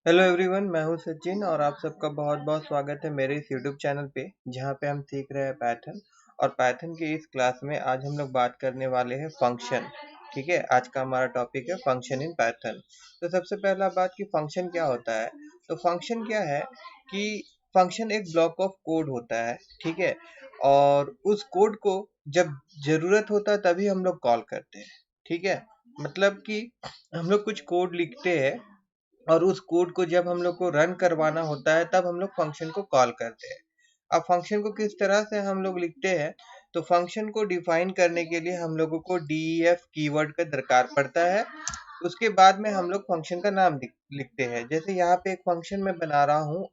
Hello everyone, मैं हूं सचिन और आप सबका बहुत बहुत स्वागत है मेरे इस यूट्यूब चैनल पे जहां पे हम सीख रहे हैं पाइथन। और पाइथन की इस क्लास में आज हम लोग बात करने वाले हैं फंक्शन। ठीक है, आज का हमारा टॉपिक है फंक्शन इन पाइथन। तो सबसे पहला बात कि फंक्शन क्या होता है। तो फंक्शन क्या है कि फंक्शन एक ब्लॉक ऑफ कोड होता है। ठीक है, और उस कोड को जब जरूरत होता है तभी हम लोग कॉल करते हैं। ठीक है, मतलब कि हम लोग कुछ कोड लिखते हैं और उस कोड को जब हम लोग को रन करवाना होता है तब हम लोग फंक्शन को कॉल करते हैं। अब फंक्शन को किस तरह से हम लोग लिखते हैं, तो फंक्शन को डिफाइन करने के लिए हम लोगों को डीईएफ कीवर्ड का दरकार पड़ता है। उसके बाद में हम लोग फंक्शन का नाम लिखते हैं। जैसे यहाँ पे एक फंक्शन मैं बना रहा हूँ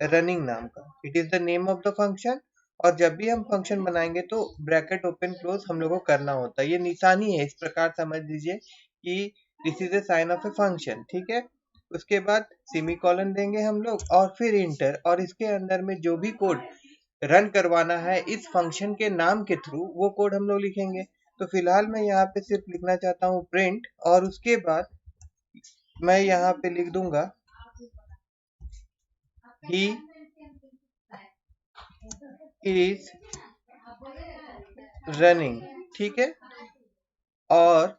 रनिंग नाम का, it is the name of the function. और जब भी हम फंक्शन बनाएंगे तो ब्रैकेट ओपन क्लोज हम लोग को करना होता है। ये निशानी है, इस प्रकार समझ लीजिए कि this is a sign of a function. ठीक है, उसके बाद सेमीकोलन देंगे हम लोग और फिर इंटर, और इसके अंदर में जो भी कोड रन करवाना है इस फंक्शन के नाम के थ्रू वो कोड हम लोग लिखेंगे। तो फिलहाल मैं यहाँ पे सिर्फ लिखना चाहता हूँ प्रिंट, और उसके बाद मैं यहाँ पे लिख दूंगा ही इज रनिंग। ठीक है, और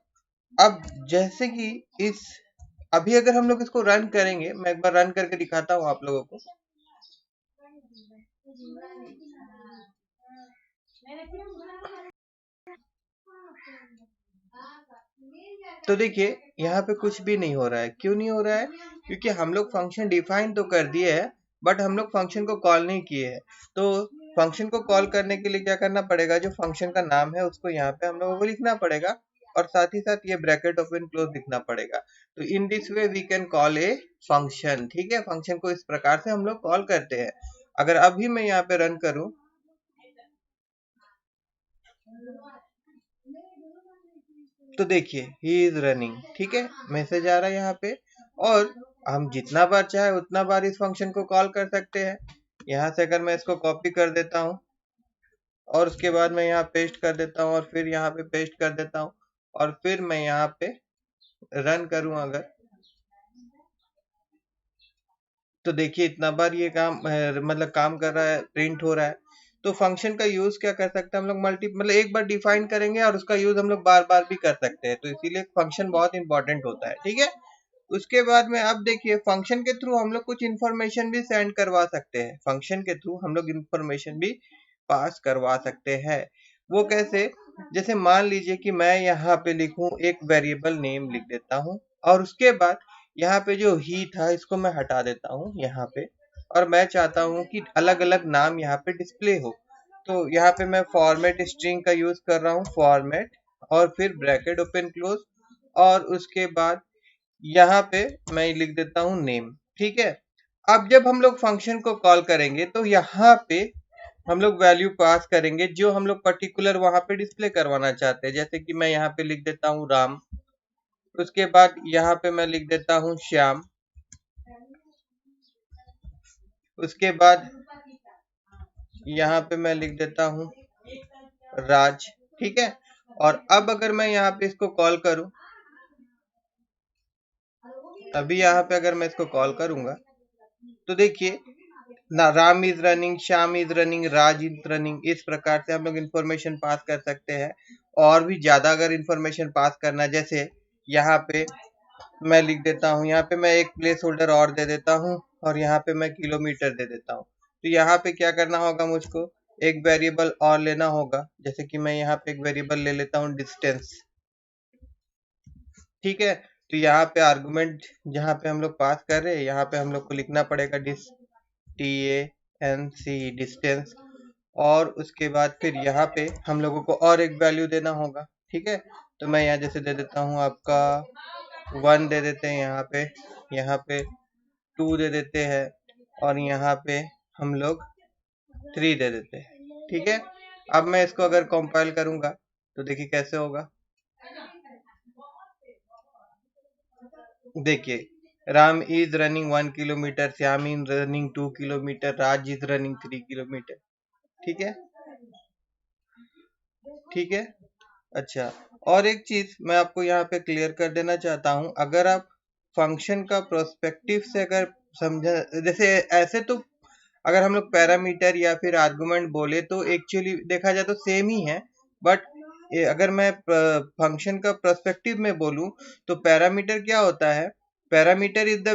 अब जैसे कि इस अभी अगर हम लोग इसको रन करेंगे, मैं एक बार रन करके दिखाता हूँ आप लोगों को। तो देखिए यहाँ पे कुछ भी नहीं हो रहा है। क्यों नहीं हो रहा है? क्योंकि हम लोग फंक्शन डिफाइन तो कर दिए है बट हम लोग फंक्शन को कॉल नहीं किए हैं। तो फंक्शन को कॉल करने के लिए क्या करना पड़ेगा, जो फंक्शन का नाम है उसको यहाँ पे हम लोगों को लिखना पड़ेगा और साथ ही साथ ये ब्रैकेट ओपन क्लोज लिखना पड़ेगा। तो in this way we can call a function. ठीक है, फंक्शन को इस प्रकार से हम लोग कॉल करते हैं। अगर अभी मैं यहाँ पे रन करूं तो देखिए ही इज रनिंग। ठीक है, मैसेज आ रहा है यहाँ पे। और हम जितना बार चाहे उतना बार इस फंक्शन को कॉल कर सकते हैं। यहाँ से अगर मैं इसको कॉपी कर देता हूँ और उसके बाद मैं यहाँ पेस्ट कर देता हूँ और फिर यहाँ पे पेस्ट कर देता हूँ और फिर मैं यहाँ पे रन करूँ अगर, तो देखिए इतना बार ये काम मतलब काम कर रहा है, प्रिंट हो रहा है। तो फंक्शन का यूज क्या कर सकते हैं हम लोग, मतलब एक बार डिफाइन करेंगे और उसका यूज हम लोग बार बार भी कर सकते हैं। तो इसीलिए फंक्शन बहुत इंपॉर्टेंट होता है। ठीक है, उसके बाद में अब देखिए फंक्शन के थ्रू हम लोग कुछ इन्फॉर्मेशन भी सेंड करवा सकते हैं। फंक्शन के थ्रू हम लोग इन्फॉर्मेशन भी पास करवा सकते हैं। वो कैसे? जैसे मान लीजिए कि मैं यहाँ पे लिखूं एक वेरिएबल नेम लिख देता हूँ और उसके बाद यहाँ पे जो ही था इसको मैं हटा देता हूँ यहाँ पे, और मैं चाहता हूँ कि अलग अलग नाम यहाँ पे डिस्प्ले हो। तो यहाँ पे मैं फॉर्मेट स्ट्रिंग का यूज कर रहा हूँ, फॉर्मेट और फिर ब्रैकेट ओपन क्लोज, और उसके बाद यहाँ पे मैं लिख देता हूँ नेम। ठीक है, अब जब हम लोग फंक्शन को कॉल करेंगे तो यहाँ पे हम लोग वैल्यू पास करेंगे जो हम लोग पर्टिकुलर वहां पे डिस्प्ले करवाना चाहते हैं। जैसे कि मैं यहाँ पे लिख देता हूँ राम, उसके बाद यहाँ पे मैं लिख देता हूँ श्याम, उसके बाद यहाँ पे मैं लिख देता हूँ राज। ठीक है, और अब अगर मैं यहाँ पे इसको कॉल करूं, अभी यहाँ पे अगर मैं इसको कॉल करूंगा तो देखिए ना, Ram is running, Shyam is running, Raj is running. इस प्रकार से हम लोग इन्फॉर्मेशन पास कर सकते हैं। और भी ज्यादा अगर इन्फॉर्मेशन पास करना, जैसे यहाँ पे मैं लिख देता हूँ, यहाँ पे मैं एक प्लेस होल्डर और दे देता हूँ और यहाँ पे मैं किलोमीटर दे देता हूँ। तो यहाँ पे क्या करना होगा, मुझको एक वेरिएबल और लेना होगा। जैसे कि मैं यहाँ पे एक वेरिएबल ले लेता हूँ डिस्टेंस। ठीक है, तो यहाँ पे आर्गुमेंट जहाँ पे हम लोग पास कर रहे हैं यहाँ पे हम लोग को लिखना पड़ेगा TANC डिस्टेंस, और उसके बाद फिर यहाँ पे हम लोगों को और एक वैल्यू देना होगा। ठीक है, तो मैं यहाँ जैसे दे देता हूँ आपका 1 दे देते हैं, यहाँ पे 2 दे देते हैं और यहाँ पे हम लोग 3 दे देते हैं। ठीक है, अब मैं इसको अगर कंपाइल करूंगा तो देखिए कैसे होगा। देखिए Ram is running 1 kilometre, Shyam is running 2 kilometre, Raj is running 3 kilometre. ठीक है, ठीक है। अच्छा, और एक चीज मैं आपको यहाँ पे क्लियर कर देना चाहता हूँ। अगर आप फंक्शन का प्रोस्पेक्टिव से अगर समझा, जैसे ऐसे तो अगर हम लोग पैरामीटर या फिर आर्गुमेंट बोले तो एक्चुअली देखा जाए तो सेम ही है, बट अगर मैं फंक्शन का पर्सपेक्टिव में बोलूं तो पैरामीटर क्या होता है? Parameter is the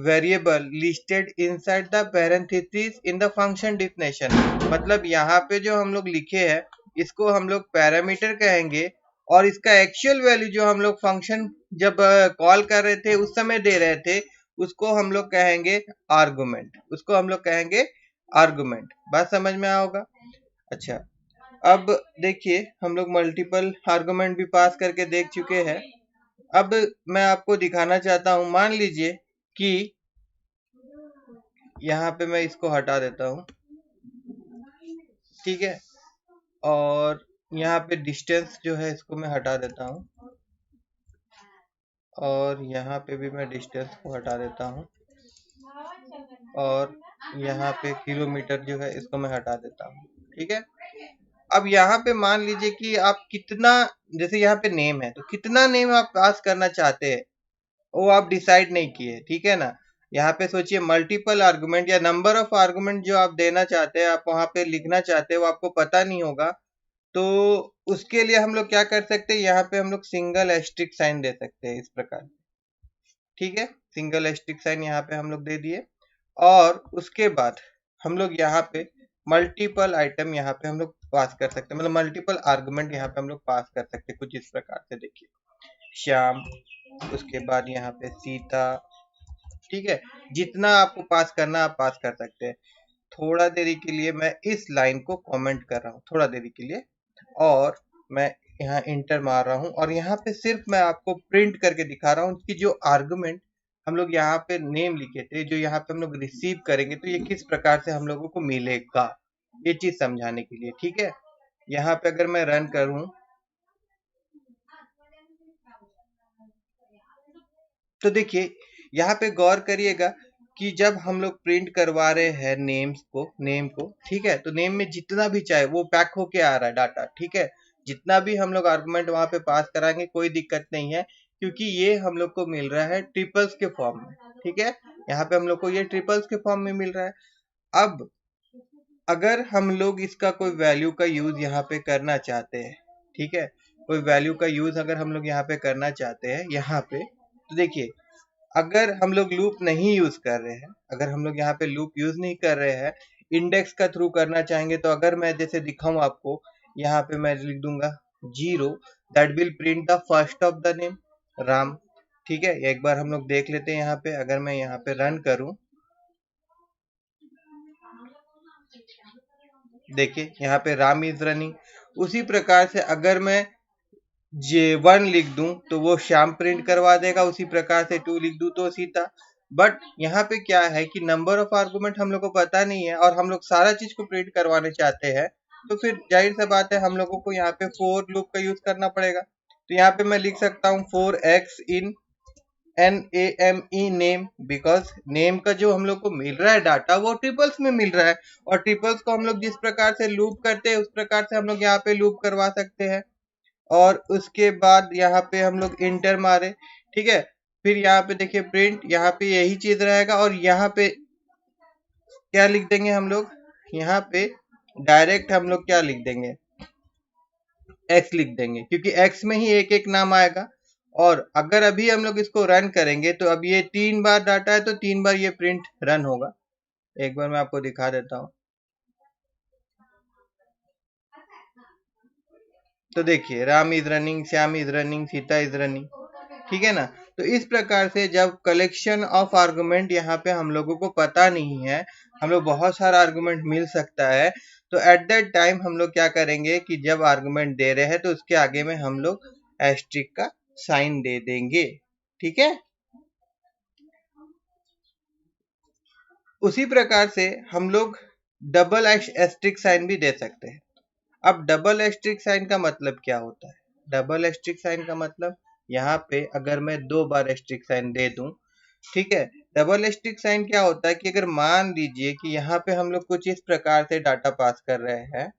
variable listed inside the parenthesis in the function definition. मतलब यहाँ पे जो हम लोग लिखे हैं इसको हम लोग पैरामीटर कहेंगे, और इसका एक्चुअल वैल्यू जो हम लोग फंक्शन जब कॉल कर रहे थे उस समय दे रहे थे उसको हम लोग कहेंगे आर्गुमेंट, उसको हम लोग कहेंगे आर्गुमेंट। बात समझ में आओगा? अच्छा, अब देखिए हम लोग मल्टीपल आर्गुमेंट भी पास करके देख चुके हैं। अब मैं आपको दिखाना चाहता हूं, मान लीजिए कि यहाँ पे मैं इसको हटा देता हूं, ठीक है, और यहाँ पे डिस्टेंस जो है इसको मैं हटा देता हूं, और यहाँ पे भी मैं डिस्टेंस को हटा देता हूं, और यहाँ पे किलोमीटर जो है इसको मैं हटा देता हूँ, ठीक है। अब यहाँ पे मान लीजिए कि आप कितना, जैसे यहाँ पे नेम है तो कितना नेम आप पास करना चाहते हैं वो आप डिसाइड नहीं किए, ठीक है ना। यहाँ पे सोचिए मल्टीपल आर्गुमेंट या नंबर ऑफ आर्गुमेंट जो आप देना चाहते हैं, आप वहां पे लिखना चाहते हैं, वो आपको पता नहीं होगा, तो उसके लिए हम लोग क्या कर सकते हैं, यहाँ पे हम लोग सिंगल एस्ट्रिक साइन दे सकते हैं इस प्रकार, ठीक है। सिंगल एस्ट्रिक साइन यहाँ पे हम लोग दे दिए, और उसके बाद हम लोग यहाँ पे मल्टीपल आइटम यहाँ पे हम लोग पास कर सकते हैं, मतलब मल्टीपल आर्गुमेंट यहाँ पे हम लोग पास कर सकते हैं कुछ इस प्रकार से। देखिए श्याम, उसके बाद यहाँ पे सीता, ठीक है। जितना आपको पास करना आप पास कर सकते हैं। थोड़ा देरी के लिए मैं इस लाइन को कमेंट कर रहा हूँ, थोड़ा देरी के लिए, और मैं यहाँ इंटर मार रहा हूँ, और यहाँ पे सिर्फ मैं आपको प्रिंट करके दिखा रहा हूँ कि जो आर्गुमेंट हम लोग यहाँ पे नेम लिखे थे, जो यहाँ पे हम लोग रिसीव करेंगे तो ये किस प्रकार से हम लोगों को मिलेगा, ये चीज समझाने के लिए, ठीक है। यहाँ पे अगर मैं रन करूं तो देखिए यहाँ पे गौर करिएगा कि जब हम लोग प्रिंट करवा रहे हैं नेम को, ठीक है, तो नेम में जितना भी चाहे वो पैक होके आ रहा है डाटा, ठीक है। जितना भी हम लोग आर्गुमेंट वहां पे पास कराएंगे कोई दिक्कत नहीं है, क्योंकि ये हम लोग को मिल रहा है ट्रिपल्स के फॉर्म में, ठीक है। यहाँ पे हम लोग को ये ट्रिपल्स के फॉर्म में मिल रहा है। अब अगर हम लोग इसका कोई वैल्यू का यूज यहाँ पे करना चाहते हैं, ठीक है, कोई वैल्यू का यूज अगर हम लोग यहाँ पे करना चाहते हैं यहाँ पे, तो देखिए अगर हम लोग लूप नहीं यूज कर रहे हैं, अगर हम लोग यहाँ पे लूप यूज नहीं कर रहे हैं, इंडेक्स का थ्रू करना चाहेंगे, तो अगर मैं जैसे दिखाऊं आपको, यहाँ पे मैं लिख दूंगा 0 that will print the first of the name Ram, ठीक है। एक बार हम लोग देख लेते हैं यहाँ पे, अगर मैं यहाँ पे रन करूं, देखिए यहाँ पे राम इज रनिंग। उसी प्रकार से अगर मैं J1 लिख दूं तो वो श्याम प्रिंट करवा देगा, उसी प्रकार से 2 लिख दूं तो सीता। बट यहाँ पे क्या है कि नंबर ऑफ आर्गुमेंट हम लोग को पता नहीं है, और हम लोग सारा चीज को प्रिंट करवाने चाहते हैं, तो फिर जाहिर सा बात है हम लोगों को यहाँ पे फोर लूप का यूज करना पड़ेगा। तो यहाँ पे मैं लिख सकता हूँ 4x in NAME name, because name का जो हम लोग को मिल रहा है डाटा वो ट्रिपल्स में मिल रहा है, और ट्रिपल्स को हम लोग जिस प्रकार से लूप करते हैं उस प्रकार से हम लोग यहाँ पे लूप करवा सकते हैं। और उसके बाद यहाँ पे हम लोग इंटर मारे, ठीक है। फिर यहाँ पे देखिए प्रिंट, यहाँ पे यही चीज रहेगा, और यहाँ पे क्या लिख देंगे हम लोग, यहाँ पे डायरेक्ट हम लोग क्या लिख देंगे, x लिख देंगे, क्योंकि x में ही एक एक नाम आएगा। और अगर अभी हम लोग इसको रन करेंगे तो अब ये 3 बार डाटा है तो 3 बार ये प्रिंट रन होगा। एक बार मैं आपको दिखा देता हूँ, तो देखिए Ram is running, Shyam is running, Sita is running, ठीक है ना। तो इस प्रकार से जब कलेक्शन ऑफ आर्गुमेंट यहाँ पे हम लोगों को पता नहीं है, हम लोग बहुत सारा आर्गुमेंट मिल सकता है, तो एट दैट टाइम हम लोग क्या करेंगे कि जब आर्गुमेंट दे रहे हैं तो उसके आगे में हम लोग एस्ट्रिक का साइन दे देंगे, ठीक है। उसी प्रकार से हम लोग डबल एस्ट्रिक साइन भी दे सकते हैं। अब डबल एस्ट्रिक साइन का मतलब क्या होता है? डबल एस्ट्रिक साइन का मतलब यहाँ पे अगर मैं 2 बार एस्ट्रिक साइन दे दूं, ठीक है। डबल एस्ट्रिक साइन क्या होता है कि अगर मान लीजिए कि यहाँ पे हम लोग कुछ इस प्रकार से डाटा पास कर रहे हैं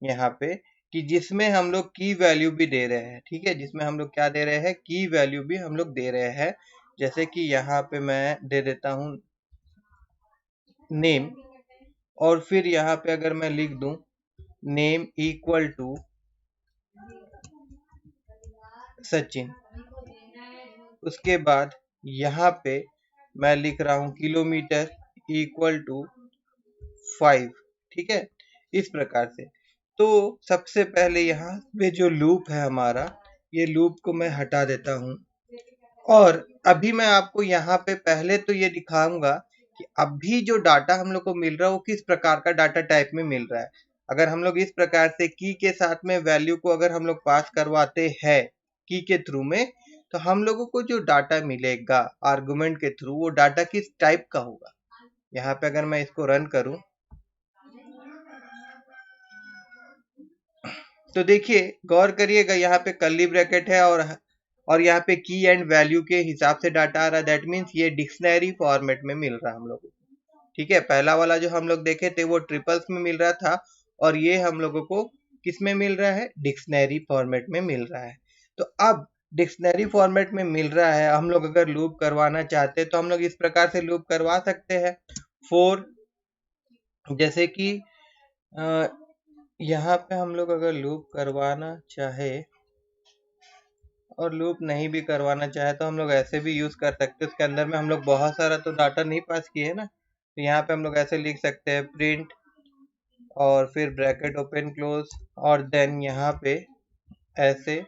यहाँ पे, कि जिसमें हम लोग की वैल्यू भी दे रहे हैं, ठीक है, जिसमें हम लोग क्या दे रहे हैं, की वैल्यू भी हम लोग दे रहे हैं, जैसे कि यहाँ पे मैं दे देता हूँ नेम, और फिर यहाँ पे अगर मैं लिख दूं नेम इक्वल टू सचिन, उसके बाद यहाँ पे मैं लिख रहा हूँ किलोमीटर इक्वल टू 5, ठीक है, इस प्रकार से। तो सबसे पहले यहाँ पे जो लूप है हमारा, ये लूप को मैं हटा देता हूँ, और अभी मैं आपको यहाँ पे पहले तो ये दिखाऊंगा कि अभी जो डाटा हम लोग को मिल रहा है वो किस प्रकार का डाटा टाइप में मिल रहा है। अगर हम लोग इस प्रकार से की के साथ में वैल्यू को अगर हम लोग पास करवाते हैं की के थ्रू में, तो हम लोगों को जो डाटा मिलेगा आर्गुमेंट के थ्रू, वो डाटा किस टाइप का होगा। यहाँ पे अगर मैं इसको रन करूं तो देखिए, गौर करिएगा, यहाँ पे कर्ली ब्रैकेट है और यहाँ पे की एंड वैल्यू के हिसाब से डाटा आ रहा है। दैट मीन्स ये डिक्शनरी फॉर्मेट में मिल रहा है हम लोगों को, ठीक है। पहला वाला जो हम लोग देखे थे वो ट्रिपल्स में मिल रहा था, और ये हम लोगों को किस में मिल रहा है, डिक्शनरी फॉर्मेट में मिल रहा है। तो अब डिक्शनरी फॉर्मेट में मिल रहा है, हम लोग अगर लूप करवाना चाहते हैं तो हम लोग इस प्रकार से लूप करवा सकते हैं। फोर, जैसे कि यहाँ पे हम लोग अगर लूप करवाना चाहे और लूप नहीं भी करवाना चाहे तो हम लोग ऐसे भी यूज कर सकते हैं। उसके अंदर में हम लोग बहुत सारा तो डाटा नहीं पास किए है ना, तो यहाँ पे हम लोग ऐसे लिख सकते हैं प्रिंट और फिर ब्रैकेट ओपन क्लोज, और देन यहाँ पे ऐसे,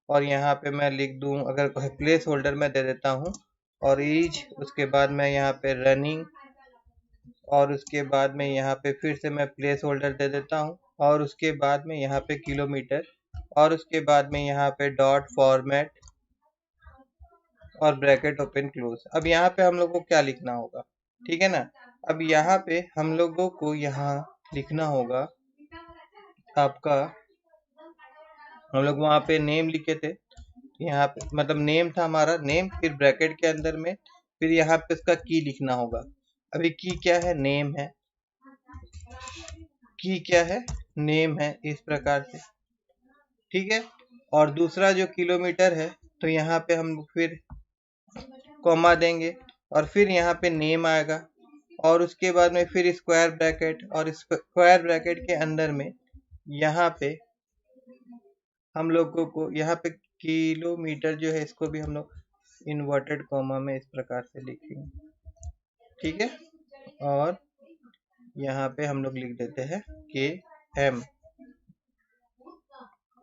और यहाँ पे मैं लिख दूं, अगर प्लेस होल्डर में दे देता हूँ और ईज, उसके बाद मैं यहाँ पे रनिंग, और उसके बाद में यहाँ पे फिर से मैं प्लेस होल्डर दे देता हूँ, और उसके बाद में यहाँ पे किलोमीटर, और उसके बाद में यहाँ पे डॉट फॉर्मेट और ब्रैकेट ओपन क्लोज। अब यहाँ पे हम लोग को क्या लिखना होगा, ठीक है ना। अब यहाँ पे हम लोगों को यहाँ लिखना होगा आपका, हम लोग वहाँ पे नेम लिखे थे, यहाँ पे मतलब नेम था हमारा, नेम, फिर ब्रैकेट के अंदर में फिर यहाँ पे उसका की लिखना होगा। अभी की क्या है, नेम है, की क्या है, नेम है, इस प्रकार से, ठीक है। और दूसरा जो किलोमीटर है, तो यहाँ पे हम फिर कॉमा देंगे और फिर यहाँ पे नेम आएगा, और उसके बाद में फिर स्क्वायर ब्रैकेट, और स्क्वायर ब्रैकेट के अंदर में यहाँ पे हम लोगों को यहाँ पे किलोमीटर जो है इसको भी हम लोग इन्वर्टेड कॉमा में इस प्रकार से लिखेंगे, ठीक है। और यहाँ पे हम लोग लिख देते हैं के एम,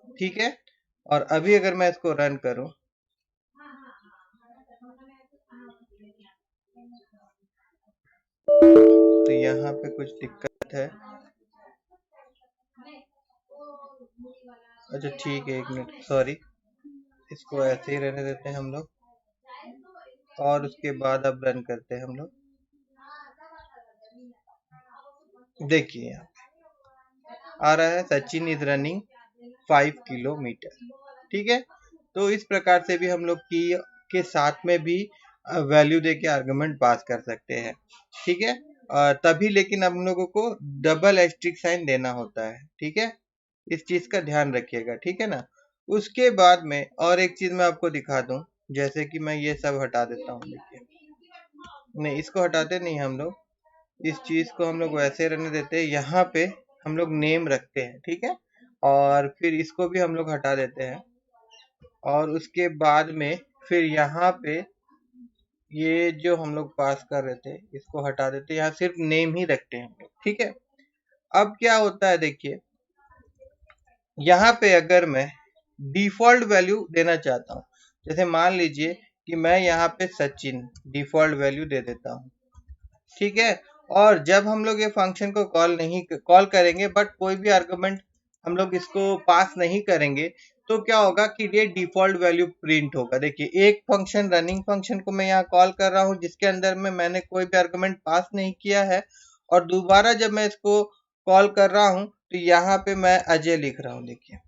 ठीक है। और अभी अगर मैं इसको रन करूं तो यहाँ पे कुछ दिक्कत है। अच्छा ठीक है, एक मिनट, सॉरी, इसको ऐसे ही रहने देते हैं हम लोग, और उसके बाद अब रन करते हैं हम लोग। देखिए यहाँ आ रहा है सचिन इज रनिंग 5 किलोमीटर, ठीक है। तो इस प्रकार से भी हम लोग की के साथ में भी वैल्यू दे के आर्गुमेंट पास कर सकते हैं, ठीक है। तभी लेकिन हम लोगों को डबल एस्ट्रिक साइन देना होता है, ठीक है। इस चीज का ध्यान रखिएगा, ठीक है ना। उसके बाद में और एक चीज मैं आपको दिखा दूं, जैसे कि मैं ये सब हटा देता हूँ, देखिए, नहीं इसको हटाते नहीं हम लोग, इस चीज को हम लोग वैसे रहने देते हैं। यहाँ पे हम लोग नेम रखते हैं, ठीक है, और फिर इसको भी हम लोग हटा देते हैं, और उसके बाद में फिर यहाँ पे ये जो हम लोग पास कर रहे थे इसको हटा देते हैं, यहाँ सिर्फ नेम ही रखते हैं हम लोग, ठीक है। अब क्या होता है, देखिए यहाँ पे अगर मैं डिफॉल्ट वैल्यू देना चाहता हूँ, जैसे मान लीजिए कि मैं यहाँ पे सचिन डिफॉल्ट वैल्यू दे देता हूँ, ठीक है। और जब हम लोग ये फंक्शन को कॉल करेंगे, बट कोई भी आर्गुमेंट हम लोग इसको पास नहीं करेंगे, तो क्या होगा कि ये डिफॉल्ट वैल्यू प्रिंट होगा। देखिए, एक फंक्शन रनिंग फंक्शन को मैं यहाँ कॉल कर रहा हूँ जिसके अंदर में मैंने कोई भी आर्गुमेंट पास नहीं किया है, और दोबारा जब मैं इसको कॉल कर रहा हूँ तो यहाँ पे मैं अजय लिख रहा हूँ, देखिए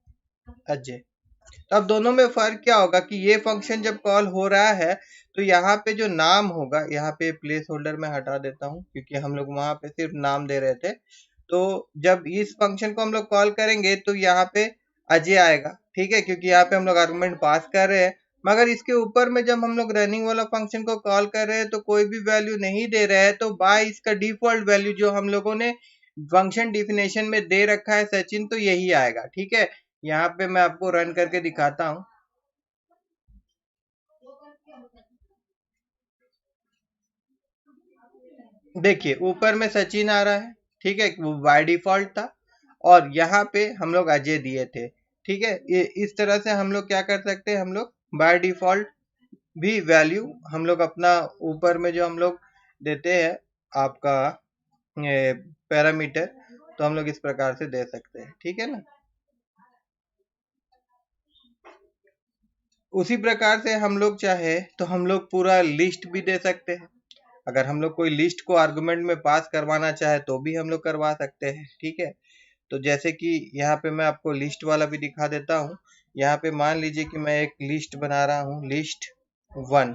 अजय। तो अब दोनों में फर्क क्या होगा कि ये फंक्शन जब कॉल हो रहा है तो यहाँ पे जो नाम होगा, यहाँ पे प्लेस होल्डर में हटा देता हूँ क्योंकि हम लोग वहां पे सिर्फ नाम दे रहे थे। तो जब इस फंक्शन को हम लोग कॉल करेंगे तो यहाँ पे अजय आएगा, ठीक है, क्योंकि यहाँ पे हम लोग आर्गुमेंट पास कर रहे हैं। मगर इसके ऊपर में जब हम लोग रनिंग वाला फंक्शन को कॉल कर रहे हैं तो कोई भी वैल्यू नहीं दे रहा है, तो बाय इसका डिफॉल्ट वैल्यू जो हम लोगों ने फंक्शन डिफिनेशन में दे रखा है सचिन, तो यही आएगा। ठीक है, यहाँ पे मैं आपको रन करके दिखाता हूँ। देखिए ऊपर में सचिन आ रहा है, ठीक है, वो बाय डिफॉल्ट था, और यहाँ पे हम लोग अजय दिए थे। ठीक है, इस तरह से हम लोग क्या कर सकते हैं, हम लोग बाय डिफॉल्ट भी वैल्यू हम लोग अपना ऊपर में जो हम लोग देते हैं आपका पैरामीटर, तो हम लोग इस प्रकार से दे सकते हैं। ठीक है ना, उसी प्रकार से हम लोग चाहे तो हम लोग पूरा लिस्ट भी दे सकते हैं। अगर हम लोग कोई लिस्ट को आर्गुमेंट में पास करवाना चाहे तो भी हम लोग करवा सकते हैं। ठीक है, तो जैसे कि यहाँ पे मैं आपको लिस्ट वाला भी दिखा देता हूँ। यहाँ पे मान लीजिए कि मैं एक लिस्ट बना रहा हूँ, लिस्ट 1,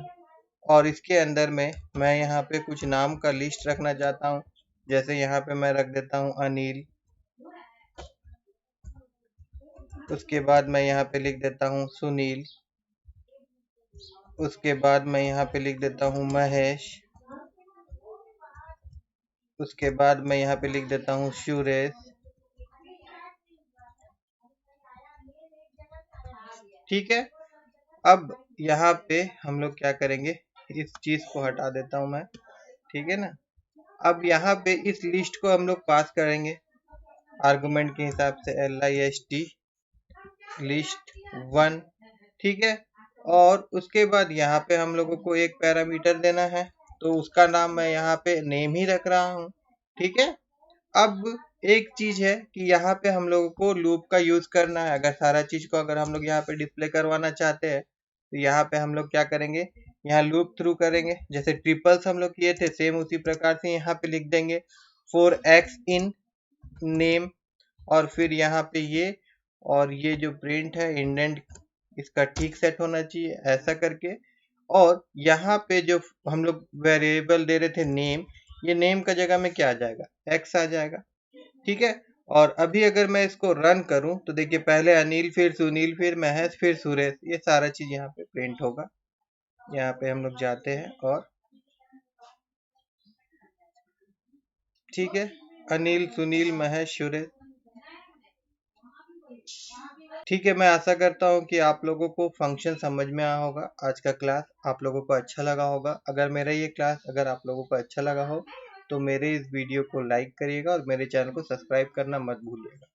और इसके अंदर में मैं यहाँ पे कुछ नाम का लिस्ट रखना चाहता हूँ। जैसे यहाँ पे मैं रख देता हूँ अनिल, उसके बाद मैं यहाँ पे लिख देता हूँ सुनील, उसके बाद मैं यहाँ पे लिख देता हूँ महेश, उसके बाद मैं यहाँ पे लिख देता हूँ सुरेश। ठीक है, अब यहाँ पे हम लोग क्या करेंगे, इस चीज को हटा देता हूँ मैं। ठीक है ना, अब यहाँ पे इस लिस्ट को हम लोग पास करेंगे आर्गुमेंट के हिसाब से, list लिस्ट 1। ठीक है, और उसके बाद यहाँ पे हम लोगों को एक पैरामीटर देना है, तो उसका नाम मैं यहाँ पे नेम ही रख रहा हूँ। ठीक है, अब एक चीज है कि यहाँ पे हम लोगों को लूप का यूज करना है। अगर सारा चीज को अगर हम लोग यहाँ पे डिस्प्ले करवाना चाहते हैं तो यहाँ पे हम लोग क्या करेंगे, यहाँ लूप थ्रू करेंगे। जैसे ट्रिपल्स हम लोग किए थे सेम उसी प्रकार से यहाँ पे लिख देंगे फॉर एक्स इन नेम, और फिर यहाँ पे ये, और ये जो प्रिंट है इंडेंट इसका ठीक सेट होना चाहिए ऐसा करके। और यहाँ पे जो हम लोग वेरिएबल दे रहे थे नेम, ये नेम का जगह में क्या आ जाएगा, एक्स आ जाएगा। ठीक है, और अभी अगर मैं इसको रन करूं तो देखिए पहले अनिल, फिर सुनील, फिर महेश, फिर सुरेश, ये सारा चीज यहाँ पे प्रिंट होगा। यहाँ पे हम लोग जाते हैं और ठीक है, अनिल, सुनील, महेश, सुरेश। ठीक है, मैं आशा करता हूँ कि आप लोगों को फंक्शन समझ में आया होगा। आज का क्लास आप लोगों को अच्छा लगा होगा। अगर मेरा ये क्लास अगर आप लोगों को अच्छा लगा हो तो मेरे इस वीडियो को लाइक करिएगा और मेरे चैनल को सब्सक्राइब करना मत भूलिएगा।